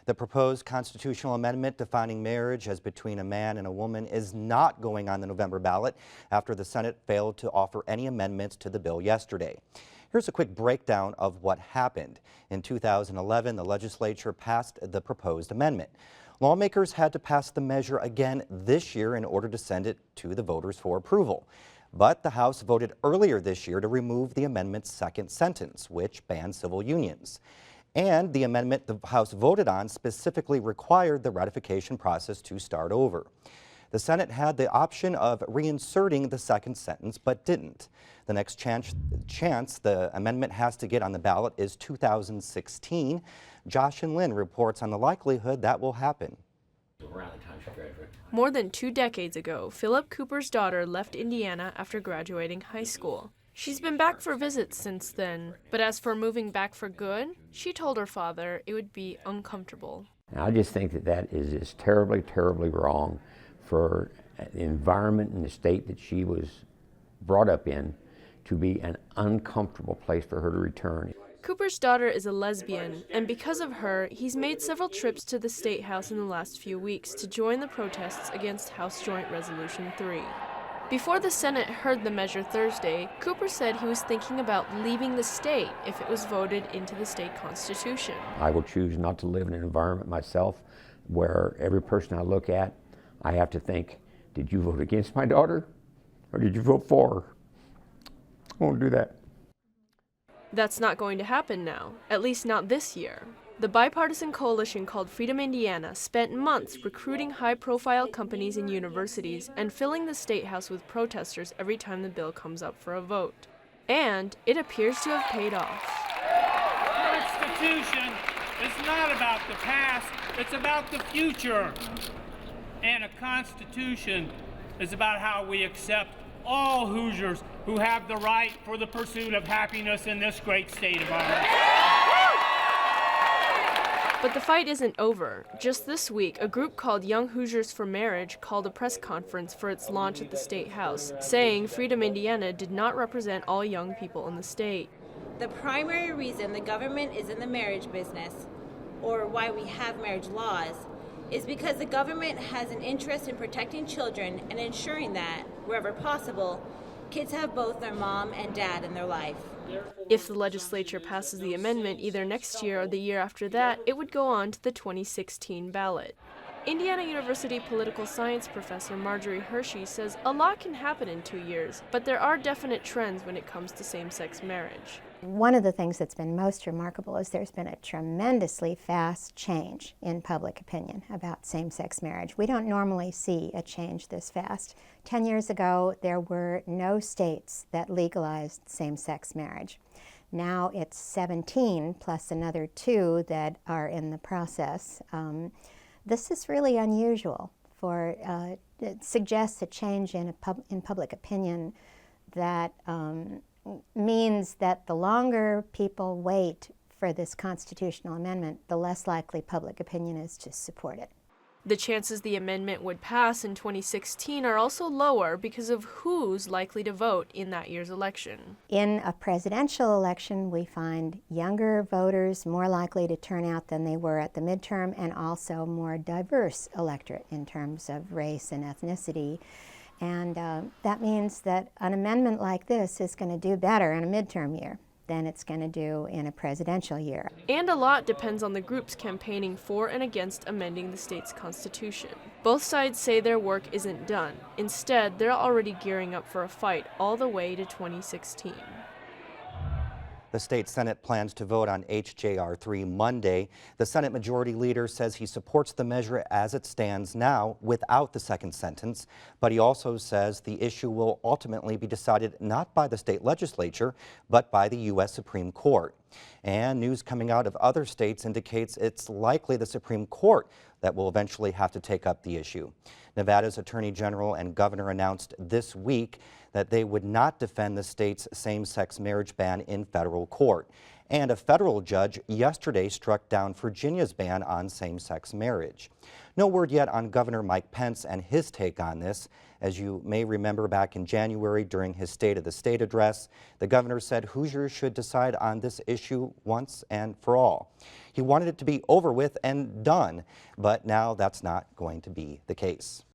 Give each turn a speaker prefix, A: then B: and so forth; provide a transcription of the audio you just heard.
A: The proposed constitutional amendment defining marriage as between a man and a woman is not going on the November ballot after the Senate failed to offer any amendments to the bill yesterday. Here's a quick breakdown of what happened. In 2011, the legislature passed the proposed amendment. Lawmakers had to pass the measure again this year in order to send it to the voters for approval. But the House voted earlier this year to remove the amendment's second sentence, which bans civil unions. And the amendment the House voted on specifically required the ratification process to start over. The Senate had the option of reinserting the second sentence, but didn't. The next chance the amendment has to get on the ballot is 2016. Josh and Lynn reports on the likelihood that will happen.
B: More than 2 decades ago, Philip Cooper's daughter left Indiana after graduating high school. She's been back for visits since then, but as for moving back for good, she told her father it would be uncomfortable.
C: I just think that that is just terribly, terribly wrong for the environment in the state that she was brought up in to be an uncomfortable place for her to return.
B: Cooper's daughter is a lesbian, and because of her, he's made several trips to the State House in the last few weeks to join the protests against House Joint Resolution 3. Before the Senate heard the measure Thursday, Cooper said he was thinking about leaving the state if it was voted into the state constitution.
C: I will choose not to live in an environment myself where every person I look at, I have to think, did you vote against my daughter or did you vote for her? I won't do that.
B: That's not going to happen now, at least not this year. The bipartisan coalition called Freedom Indiana spent months recruiting high-profile companies and universities and filling the State House with protesters every time the bill comes up for a vote. And it appears to have paid off.
D: The Constitution is not about the past, it's about the future. And a Constitution is about how we accept all Hoosiers who have the right for the pursuit of happiness in this great state of ours.
B: But the fight isn't over. Just this week, a group called Young Hoosiers for Marriage called a press conference for its launch at the State House, saying Freedom Indiana did not represent all young people in the state.
E: The primary reason the government is in the marriage business, or why we have marriage laws, is because the government has an interest in protecting children and ensuring that, wherever possible, kids have both their mom and dad in their life.
B: If the legislature passes the amendment either next year or the year after that, it would go on to the 2016 ballot. Indiana University political science professor Marjorie Hershey says a lot can happen in 2 years, but there are definite trends when it comes to same-sex marriage.
F: One of the things that's been most remarkable is there's been a tremendously fast change in public opinion about same-sex marriage. We don't normally see a change this fast. 10 years ago, there were no states that legalized same-sex marriage. Now it's 17 plus another 2 that are in the process. This is really unusual. It suggests a change in public opinion that means that the longer people wait for this constitutional amendment, the less likely public opinion is to support it.
B: The chances the amendment would pass in 2016 are also lower because of who's likely to vote in that year's election.
F: In a presidential election, we find younger voters more likely to turn out than they were at the midterm, and also more diverse electorate in terms of race and ethnicity. And that means that an amendment like this is going to do better in a midterm year than it's going to do in a presidential year.
B: And a lot depends on the groups campaigning for and against amending the state's constitution. Both sides say their work isn't done. Instead, they're already gearing up for a fight all the way to 2016.
A: The state Senate plans to vote on HJR-3 Monday. The Senate Majority Leader says he supports the measure as it stands now without the second sentence, but he also says the issue will ultimately be decided not by the state legislature, but by the U.S. Supreme Court. And news coming out of other states indicates it's likely the Supreme Court that will eventually have to take up the issue. Nevada's Attorney General and Governor announced this week that they would not defend the state's same-sex marriage ban in federal court. And a federal judge yesterday struck down Virginia's ban on same-sex marriage. No word yet on Governor Mike Pence and his take on this. As you may remember, back in January during his State of the State address, the governor said Hoosiers should decide on this issue once and for all. He wanted it to be over with and done, but now that's not going to be the case.